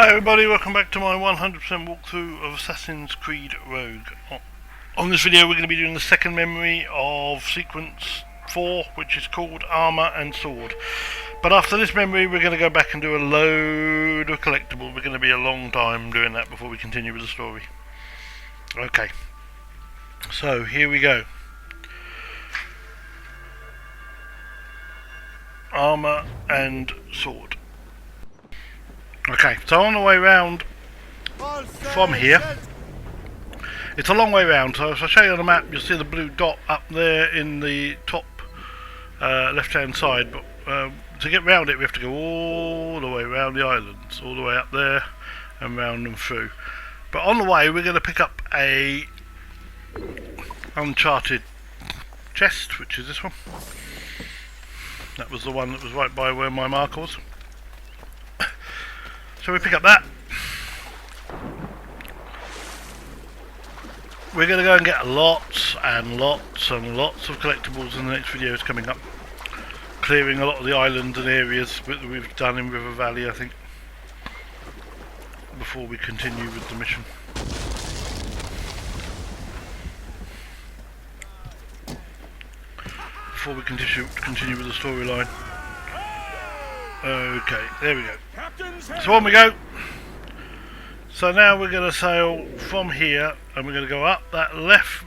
Hi everybody, welcome back to my 100% walkthrough of Assassin's Creed Rogue. On this video we're going to be doing the second memory of sequence 4, which is called Armour and Sword. But after this memory we're going to go back and do a load of collectibles. We're going to be a long time doing that before we continue with the story. Okay, so here we go. Armour and Sword. Okay, so on the way round from here, it's a long way round, so if I show you on the map you'll see the blue dot up there in the top left hand side, but to get round it we have to go all the way round the islands, all the way up there and round and through. But on the way we're going to pick up a uncharted chest, which is this one. That was the one that was right by where my marker was. So we pick up that. We're going to go and get lots and lots and lots of collectibles in the next videos coming up. Clearing a lot of the islands and areas that we've done in River Valley, I think. Before we continue with the mission. Before we continue with the storyline. Okay, there we go. So on we go. So now we're going to sail from here and we're going to go up that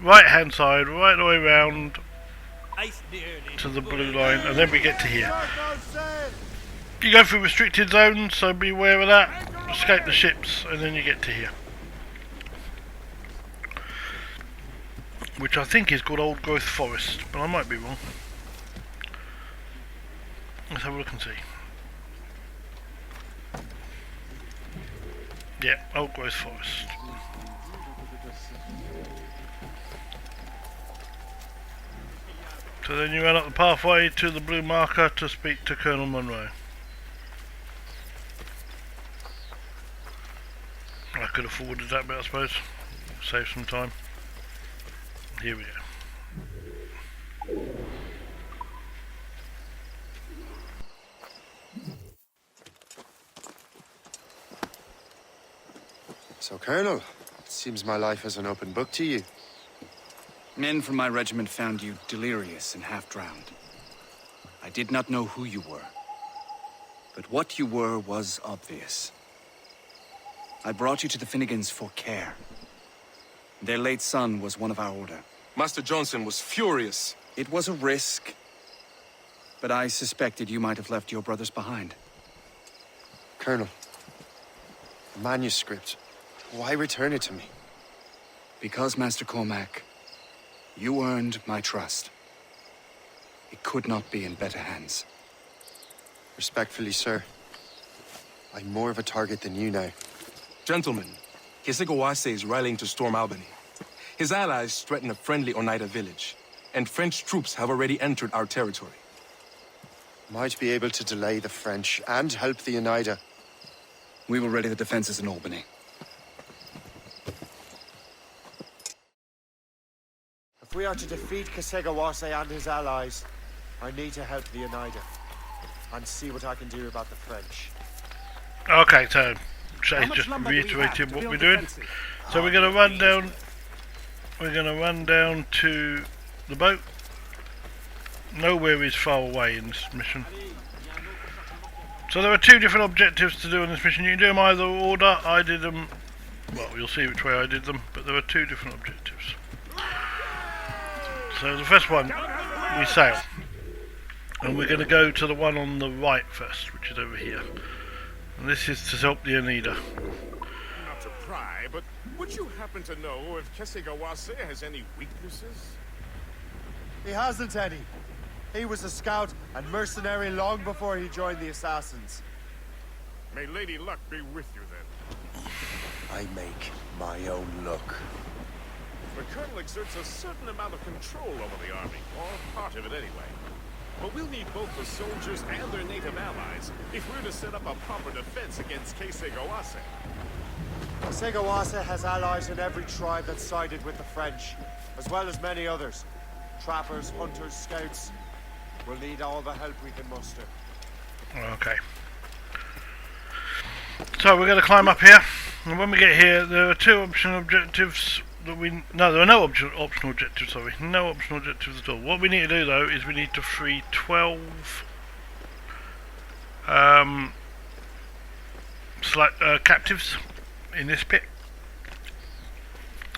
right hand side, right the way round to the blue line, and then we get to here. You go through restricted zones, so be aware of that. Escape the ships and then you get to here. Which I think is called Old Growth Forest, but I might be wrong. Let's have a look and see. Yeah, Old Growth Forest. So then you run up the pathway to the blue marker to speak to Colonel Monroe. I could have forwarded that bit, I suppose. Save some time. Here we go. So, Colonel, it seems my life is an open book to you. Men from my regiment found you delirious and half-drowned. I did not know who you were, but what you were was obvious. I brought you to the Finnegans for care. Their late son was one of our order. Master Johnson was furious. It was a risk, but I suspected you might have left your brothers behind. Colonel, the manuscript. Why return it to me? Because, Master Cormac, you earned my trust. It could not be in better hands. Respectfully, sir. I'm more of a target than you now. Gentlemen, Kesegawase is rallying to storm Albany. His allies threaten a friendly Oneida village, and French troops have already entered our territory. Might be able to delay the French and help the Oneida. We will ready the defenses in Albany. If we are to defeat Kesegawase and his allies, I need to help the Oneida and see what I can do about the French. Okay, so just reiterating what we're doing. So we're going to run down. We're going to run down to the boat. Nowhere is far away in this mission. So there are two different objectives to do on this mission. You can do them either order. I did them. Well, you'll see which way I did them, but there are two different objectives. So the first one, we sail. And we're going to go to the one on the right first, which is over here. And this is to help the Oneida. Not to pry, but would you happen to know if Kesegawase has any weaknesses? He hasn't any. He was a scout and mercenary long before he joined the Assassins. May Lady Luck be with you then. I make my own luck. The Colonel exerts a certain amount of control over the army, or part of it anyway. But we'll need both the soldiers and their native allies if we're to set up a proper defense against Kesegawase. Kesegawase has allies in every tribe that sided with the French, as well as many others. Trappers, hunters, scouts. We'll need all the help we can muster. Okay. So we're going to climb up here, and when we get here, there are two optional objectives that there are no optional objectives. Sorry, no optional objectives at all. What we need to do though is we need to free 12 captives in this pit,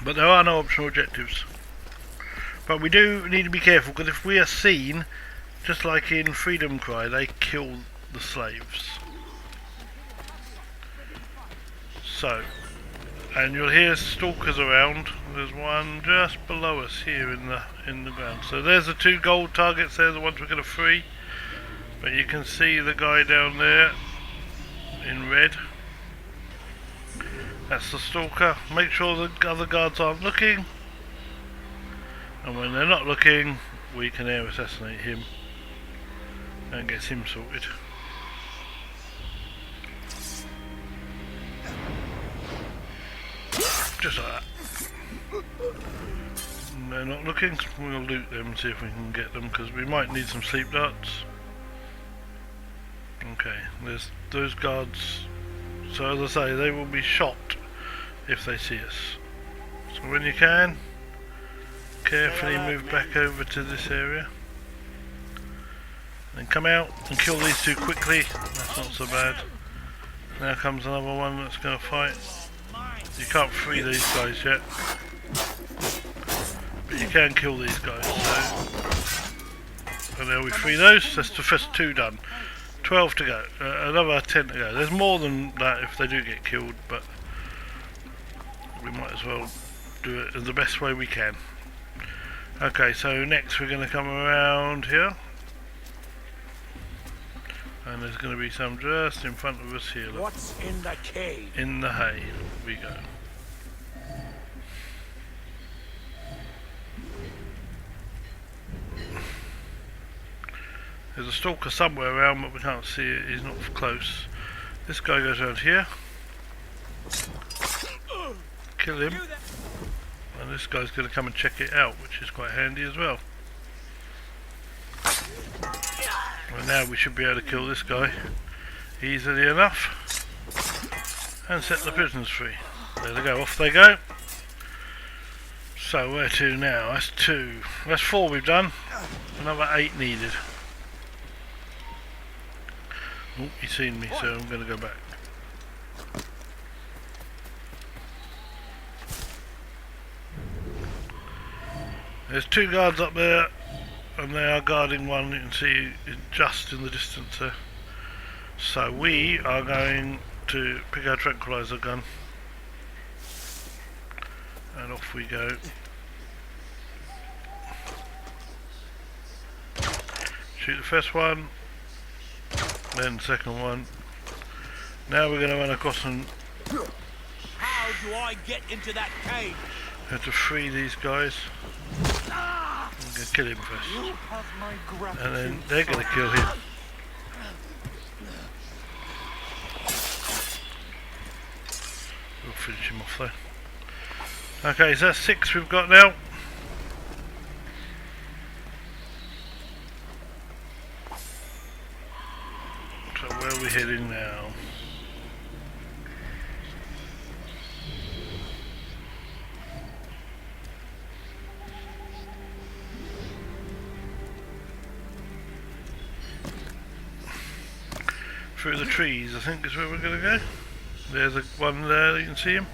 but there are no optional objectives. But we do need to be careful, because if we are seen, just like in Freedom Cry, they kill the slaves. So, and you'll hear stalkers around. There's one just below us here in the ground. So there's the 2 gold targets there, the ones we're going to free. But you can see the guy down there in red. That's the stalker. Make sure the other guards aren't looking. And when they're not looking, we can air assassinate him and get him sorted. Just like that. And they're not looking, we'll loot them and see if we can get them, because we might need some sleep darts. Okay, there's those guards. So as I say, they will be shot if they see us. So when you can, carefully move back over to this area. Then come out and kill these 2 quickly. That's not so bad. Now comes another one that's going to fight. You can't free these guys yet, but you can kill these guys. So, and there we free those. That's the first 2 done. 12 to go. Another 10 to go. There's more than that if they do get killed, but we might as well do it in the best way we can. Okay, so next we're going to come around here, and there's going to be some just in front of us here. Look. What's in the cave? In the hay we go. There's a stalker somewhere around, but we can't see it. He's not close. This guy goes around here. Kill him. And this guy's going to come and check it out, which is quite handy as well. And now we should be able to kill this guy easily enough and set the prisoners free. There they go, off they go. So where to now? That's 2. That's 4 we've done. Another 8 needed. Oh, he's seen me, so I'm going to go back. There's 2 guards up there, and they are guarding one. You can see just in the distance there. So we are going to pick our tranquilizer gun, and off we go. Shoot the first one, then the second one. Now we're going to run across and How do I get into that cave? have to free these guys. I'm going to kill him first, and then they're going to kill him. We'll finish him off there. Okay, so that's 6 we've got now. So where are we heading now? Through the trees, I think is where we're going to go. There's one there, you can see him.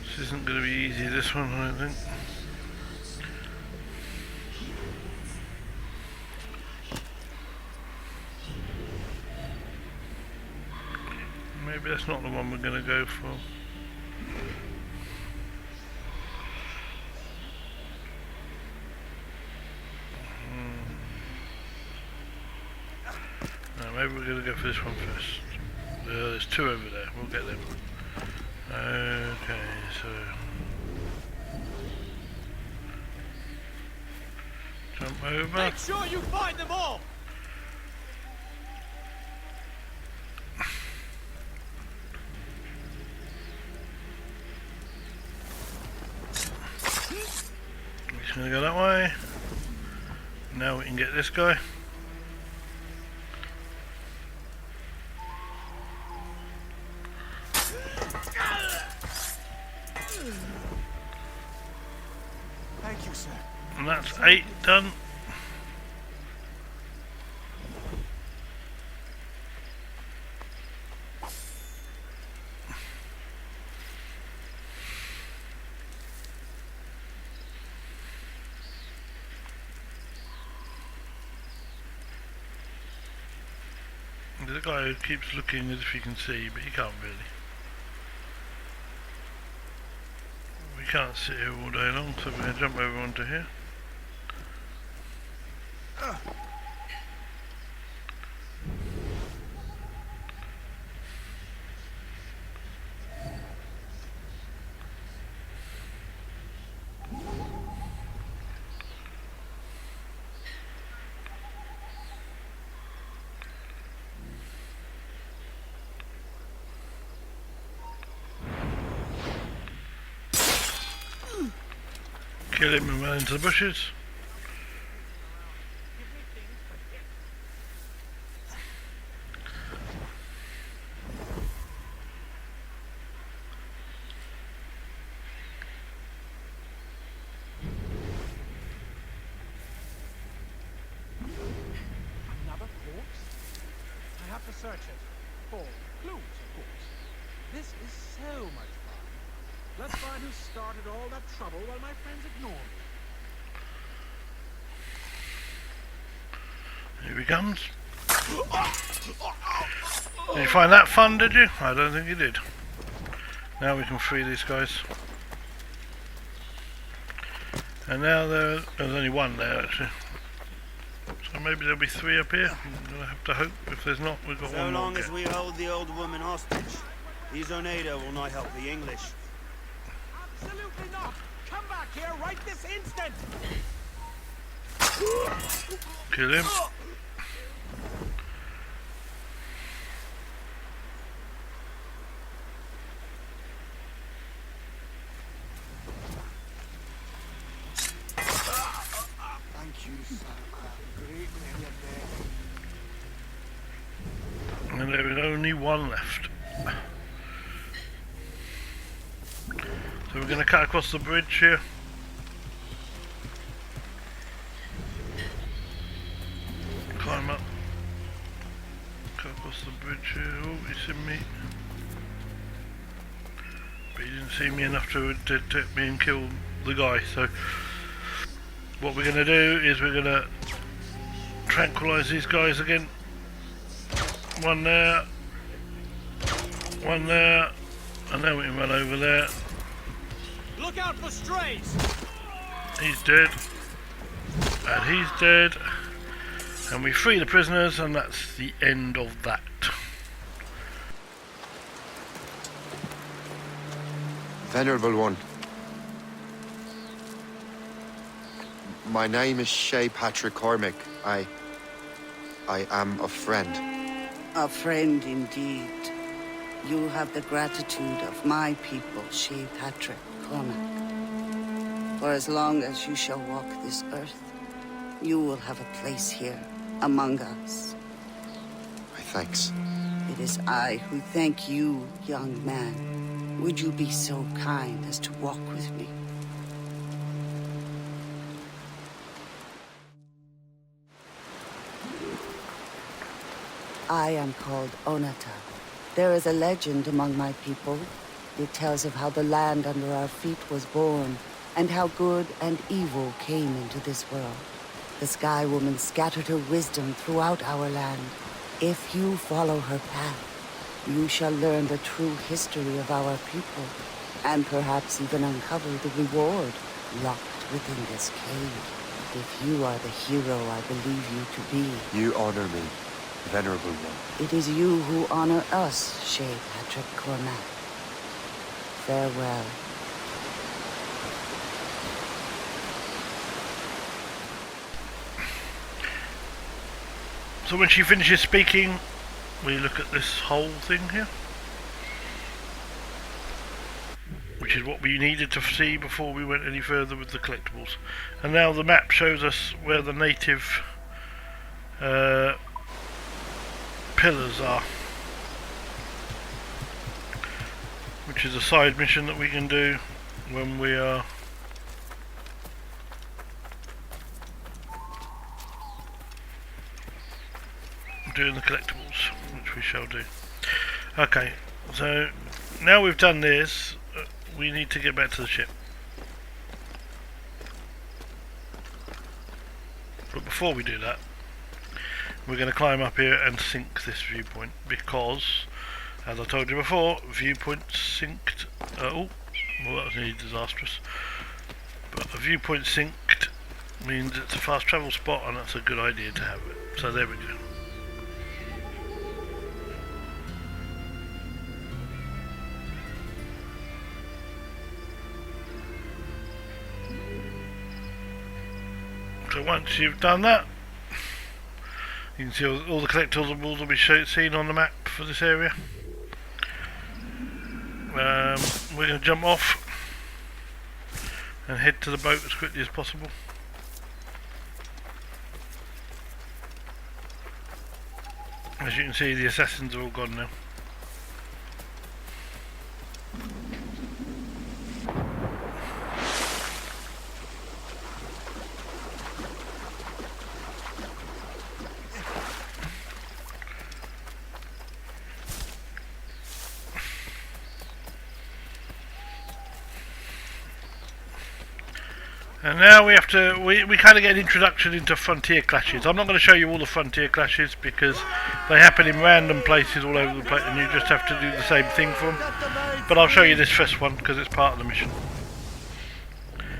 This isn't going to be easy, this one, I don't think. Maybe that's not the one we're going to go for. No, maybe we're going to go for this one first. There's 2 over there, we'll get them. Okay, so jump over. Make sure you find them all. We're just going to go that way. Now we can get this guy. And that's 8 done. There's a guy who keeps looking as if he can see, but he can't really. We can't sit here all day long, so we're going to jump over onto here. Kill him and run into the bushes. Another corpse? I have to search it. For clues, of course. This is so much fun. Let's find who started all that trouble while my friends ignore me. Here he comes. Did you find that fun, did you? I don't think you did. Now we can free these guys. And now there's only one there actually. So maybe there'll be 3 up here. I'm gonna have to hope. If there's not, we've got So one more. long as we hold the old woman hostage, these Oneida will not help the English. Absolutely not! Come back here right this instant! Kill him. Thank you, sir. Great many And there is only one left. So we're going to cut across the bridge here. Climb up. Cut across the bridge here. Oh, he's seen me. But he didn't see me enough to detect me and kill the guy. So what we're going to do is we're going to tranquilize these guys again. One there. One there. And then we can run over there. Look out for strays! He's dead. And he's dead. And we free the prisoners, and that's the end of that. Venerable one. My name is Shay Patrick Cormac. I am a friend. A friend indeed. You have the gratitude of my people, Shay Patrick Cormac. For as long as you shall walk this earth, you will have a place here, among us. My thanks. It is I who thank you, young man. Would you be so kind as to walk with me? I am called Onata. There is a legend among my people. It tells of how the land under our feet was born, and how good and evil came into this world. The Sky Woman scattered her wisdom throughout our land. If you follow her path, you shall learn the true history of our people, and perhaps even uncover the reward locked within this cave. If you are the hero I believe you to be, You honor me, Venerable one. it is you who honor us, Shay Patrick Cormac. Farewell. So when she finishes speaking, we look at this whole thing here, which is what we needed to see before we went any further with the collectibles. And now the map shows us where the native pillars are, which is a side mission that we can do when we are doing the collectibles, which we shall do. Okay, so now we've done this, we need to get back to the ship. But before we do that, we're going to climb up here and sink this viewpoint, because, as I told you before, viewpoint synced. Oh, well, that was nearly disastrous. But a viewpoint synced means it's a fast travel spot, and that's a good idea to have it. So there we go. So once you've done that, you can see all the collectibles will be seen on the map for this area. We're going to jump off and head to the boat as quickly as possible. As you can see, the assassins are all gone now. And now we have to, we kind of get an introduction into frontier clashes. I'm not going to show you all the frontier clashes because they happen in random places all over the place and you just have to do the same thing for them. But I'll show you this first one because it's part of the mission.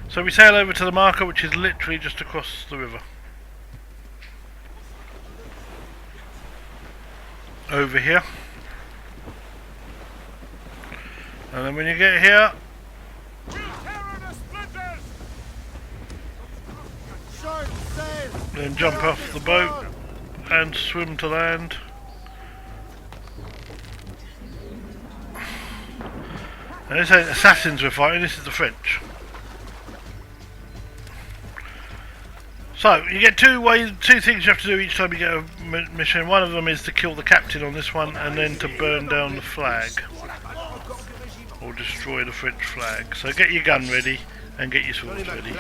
So we sail over to the marker, which is literally just across the river. Over here. And then when you get here, then jump off the boat and swim to land. And this ain't assassins we're fighting, this is the French. So you get two things you have to do each time you get a mission. One of them is to kill the captain on this one, and then to burn down the flag or destroy the French flag. So get your gun ready and get your swords ready.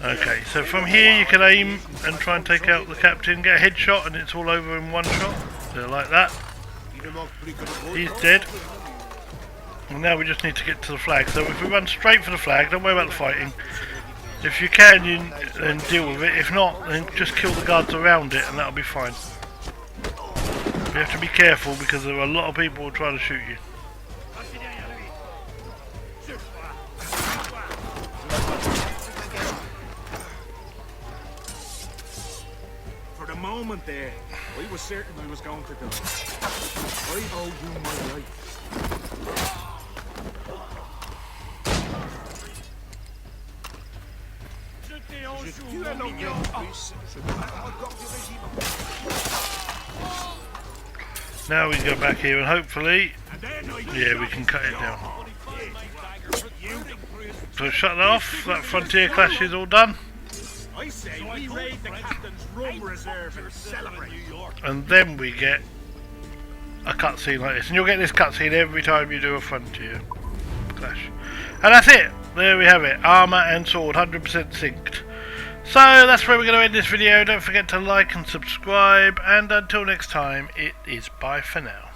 Okay, so from here you can aim and try and take out the captain, get a headshot and it's all over in one shot. So like that. He's dead. And now we just need to get to the flag. So if we run straight for the flag, don't worry about the fighting. If you can, then deal with it. If not, then just kill the guards around it and that'll be fine. You have to be careful because there are a lot of people trying to shoot you. Moment there, I was certain I was going to die. I owe you my life. Now we can go back here and hopefully, yeah, we can cut it down. So shut that off, that frontier clash is all done. I say we raid the captain's rum reserve and celebrate. And then we get a cutscene like this. And you'll get this cutscene every time you do a frontier clash. And that's it. There we have it. Armour and sword, 100% synced. So that's where we're going to end this video. Don't forget to like and subscribe. And until next time, it is bye for now.